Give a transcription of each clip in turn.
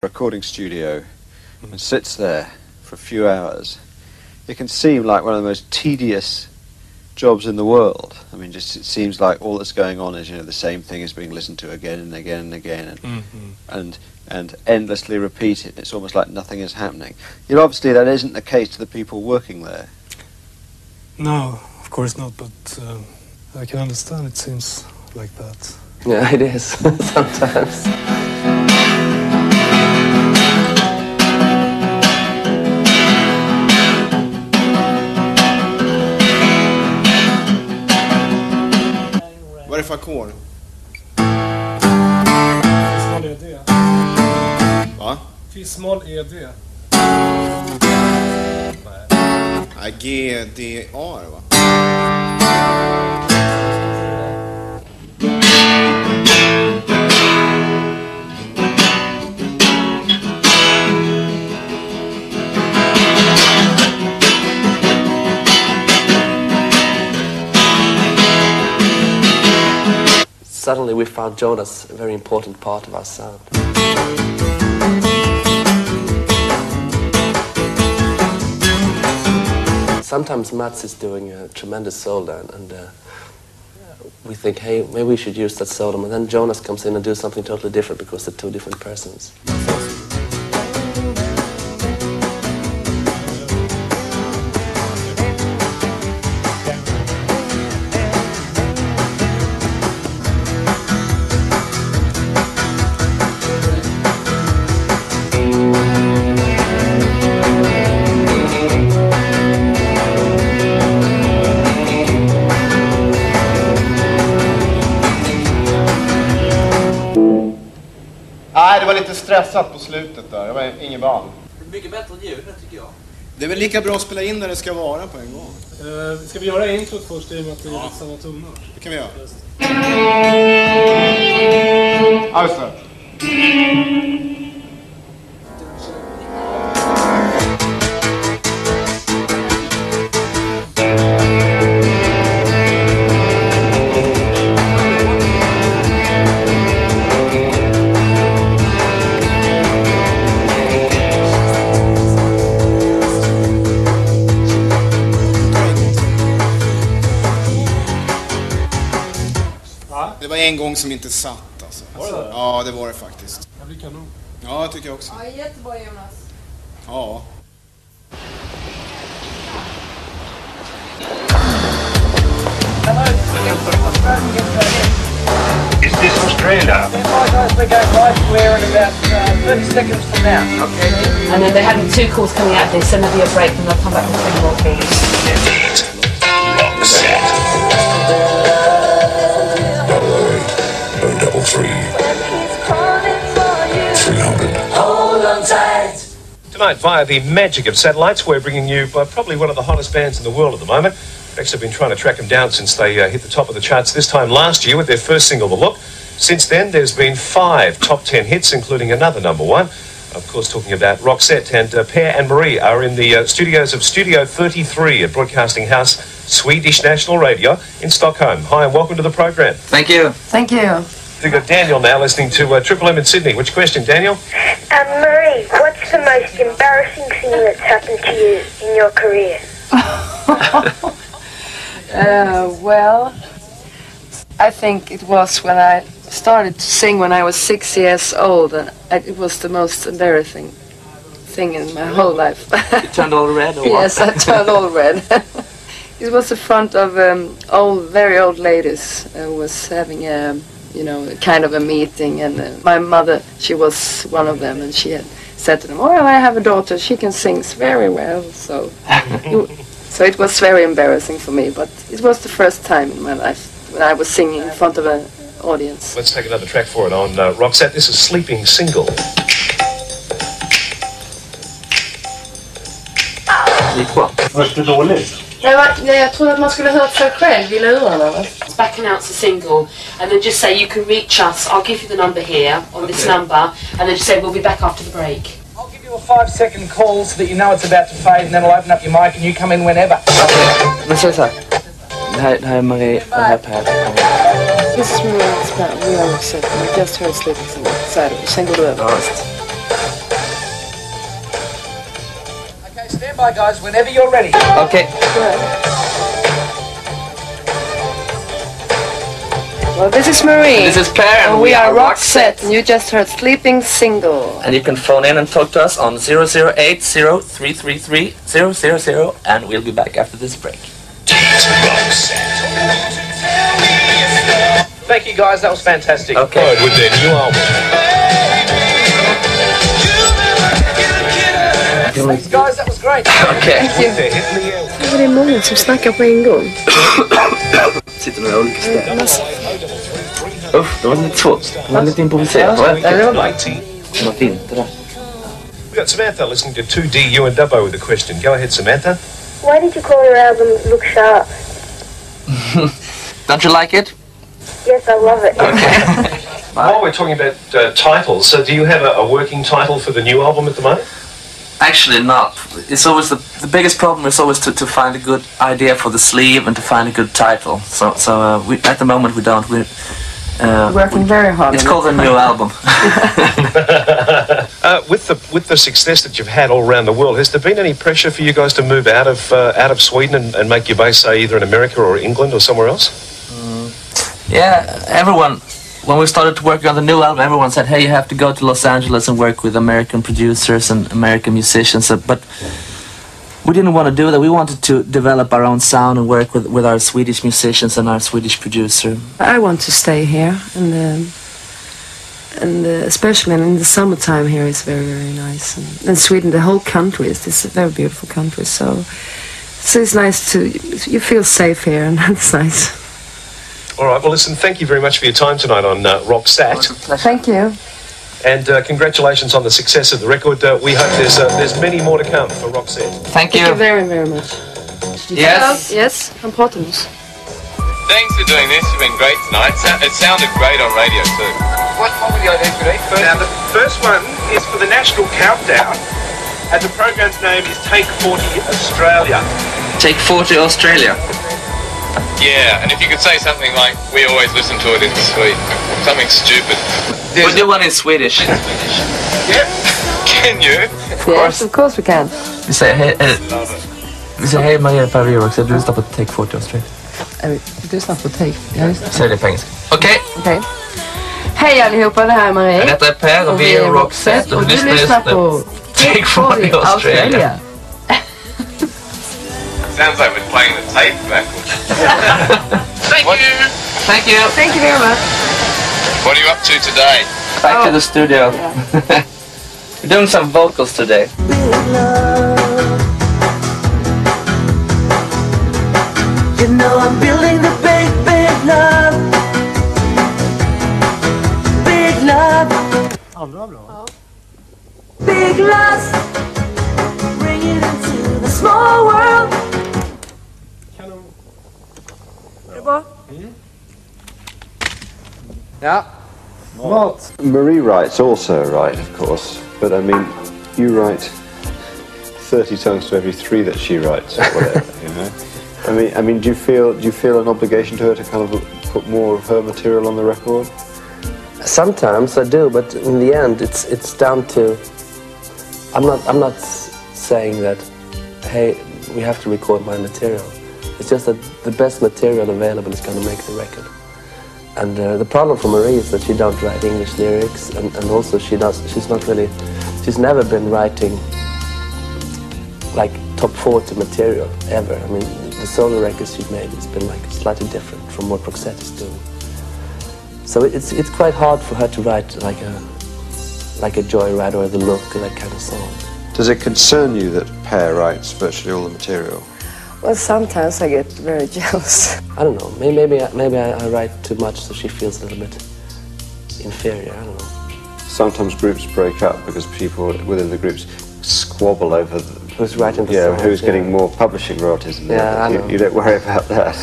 recording studio and sits there for a few hours, it can seem like one of the most tedious jobs in the world. I mean, just it seems like all that's going on is, you know, the same thing is being listened to again and again and again, and endlessly repeated. It's almost like nothing is happening. You know, obviously that isn't the case to the people working there. No, of course not, but I can understand it seems like that. Yeah, it is, sometimes. Vad är det för ackord? Fis-moll E-D. Va? Fis-moll E-D. Nej, G-D-A va? Suddenly we found Jonas a very important part of our sound. Sometimes Mats is doing a tremendous solo and we think, hey, maybe we should use that solo, and then Jonas comes in and does something totally different because they're two different persons. Nej, det var lite stressat på slutet där. Det var ingen band. Mycket bättre ljud, det tycker jag. Det är väl lika bra att spela in där det ska vara på en gång. Ska vi göra introt först i och med att det är lite samma toner? Det kan vi göra. Ja, just det. Det var en gång som inte satt alltså. Var det det? Ja, det var det faktiskt. Jag blir kanon. Ja, jag tycker också. Ja, jättebra Jonas. Ja. Is this Australia? We're going live. We're in about 30 seconds from now. Okay. And then they're having 2 calls coming out of this, then there'll be a break and they'll come back with 3 more calls. Roxette. 033 300. Hold on tight. Tonight, via the magic of satellites, we're bringing you probably one of the hottest bands in the world at the moment. We've actually been trying to track them down since they hit the top of the charts this time last year with their first single, The Look. Since then, there's been 5 top 10 hits, including another #1. Of course, talking about Roxette, and Per and Marie are in the studios of Studio 33 at Broadcasting House, Swedish National Radio in Stockholm. Hi, and welcome to the program. Thank you. Thank you. We've got Daniel now listening to Triple M in Sydney. Which question, Daniel? Marie, what's the most embarrassing thing that's happened to you in your career? Well, I think it was when I started to sing when I was 6 years old, and it was the most embarrassing thing in my whole life. You turned all red or what? Yes, I turned all red. It was in front of very old ladies who was having a, kind of a meeting, and my mother, she was one of them, and she had said to them, "Oh, I have a daughter, she can sing very well." So, so it was very embarrassing for me, but it was the first time in my life when I was singing in front of an audience. Let's take another track for it on Roxette. This is Sleeping Single. Gick bra. Var det dåligt? Nej, jag tror att man skulle hört sig själv i lurarna. Back announce a single and then just say you can reach us. I'll give you the number here on this number, and then just say we'll be back after the break. I'll give you a 5-second call so that you know it's about to fade, and then I'll open up your mic and you come in whenever. Men så här. Det här är Marie, det här är Per. This is Marie, we are Roxette. We just heard Sleeping Single. Så här, sen går du över. Ja, visst. by, guys, whenever you're ready. Okay. Well, this is Marie. This is Pear, and we are Roxette. And you just heard Sleeping Single. And you can phone in and talk to us on 0080333 and we'll be back after this break. Thank you, guys. That was fantastic. Okay. With their new album. Thanks, guys. That was great. Okay. Det är många som snackar på en gång. Sitter några olika städer. Uff, det var lite svårt. Det var lite improviserat. Det var bra. Det var fint det där. We've got Samantha listening to 2D, you and Dubbo with a question. Go ahead, Samantha. Why did you call your album Look Sharp? Don't you like it? Yes, I love it. Okay. While we're talking about titles, so do you have a working title for the new album at the moment? Actually not. It's always the biggest problem is always to find a good idea for the sleeve and to find a good title. So we at the moment we don't. We're working very hard. It's called a new album. With the success that you've had all around the world, has there been any pressure for you guys to move out of Sweden and make your base, say, either in America or England or somewhere else? Yeah, everyone. When we started working on the new album, everyone said, "Hey, you have to go to Los Angeles and work with American producers and American musicians." But we didn't want to do that. We wanted to develop our own sound and work with our Swedish musicians and our Swedish producer. I want to stay here, and especially in the summertime here is very, very nice. And Sweden, the whole country is a very beautiful country. So it's nice to you feel safe here, and that's nice. All right, well, listen, thank you very much for your time tonight on Roxette. Thank you. And congratulations on the success of the record. We hope there's many more to come for Roxette. Thank you. Thank you very, very much. Yes. Yes, I'm Portamos. Thanks for doing this. You've been great tonight. It sounded great on radio too. What were the ideas today? Now, the first one is for the National Countdown, and the program's name is Take 40 Australia. Take 40 Australia. Yeah, and if you could say something like, "We always listen to it in Sweden," something stupid. We'll do one in Swedish. Yeah, can you? Yes, of course we can. Vi säger hej Maria Paris också. Du lyssnar på Take 40 Australia. Du lyssnar på Take. Ja, just det. Säg det på engelska. Okej. Hej allihopa, det här är Marie. Detta är Per och vi är Roxette och du lyssnar på Take 40 Australia. Sounds like we're playing the tape backwards. Thank you. Thank you. Thank you very much. What are you up to today? Back to the studio. Yeah. We're doing some vocals today. You know I'm building the big, big love. Big love. Andra bra. Big love. Bring it into the small world. Kanon. Är det bra? Ja. What? Marie writes also, right, of course, but I mean, you write 30 songs to every 3 that she writes, or whatever, you know. I mean, do you feel an obligation to her to kind of put more of her material on the record? Sometimes I do, but in the end, it's down to. I'm not saying that, hey, we have to record my material. It's just that the best material available is going to make the record. And the problem for Marie is that she don't write English lyrics, and also she's never been writing like top 40 material ever. I mean, the solo records she's made has been like slightly different from what Roxette is doing. So it's quite hard for her to write like a Joyride or The Look or that kind of song. Does it concern you that Per writes virtually all the material? Well, sometimes I get very jealous. I don't know. Maybe I write too much, so she feels a little bit inferior. I don't know. Sometimes groups break up because people within the groups squabble over who's writing the songs, who's getting more publishing royalties. I know. You don't worry about that.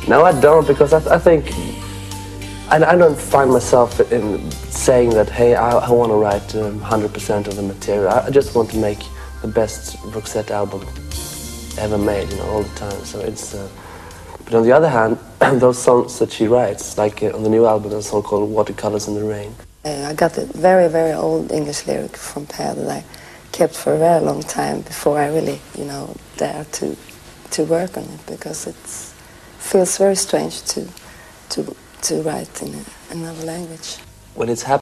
No, I don't, because I think I don't find myself in saying that, hey, I want to write 100% of the material. I just want to make the best Roxette album ever made, you know, all the time. So it's. But on the other hand, those songs that she writes, like on the new album, there's a song called "Watercolors in the Rain." I got a very, very old English lyric from Per that I kept for a very long time before I really, dare to work on it, because it feels very strange to write in another language. When it's happening.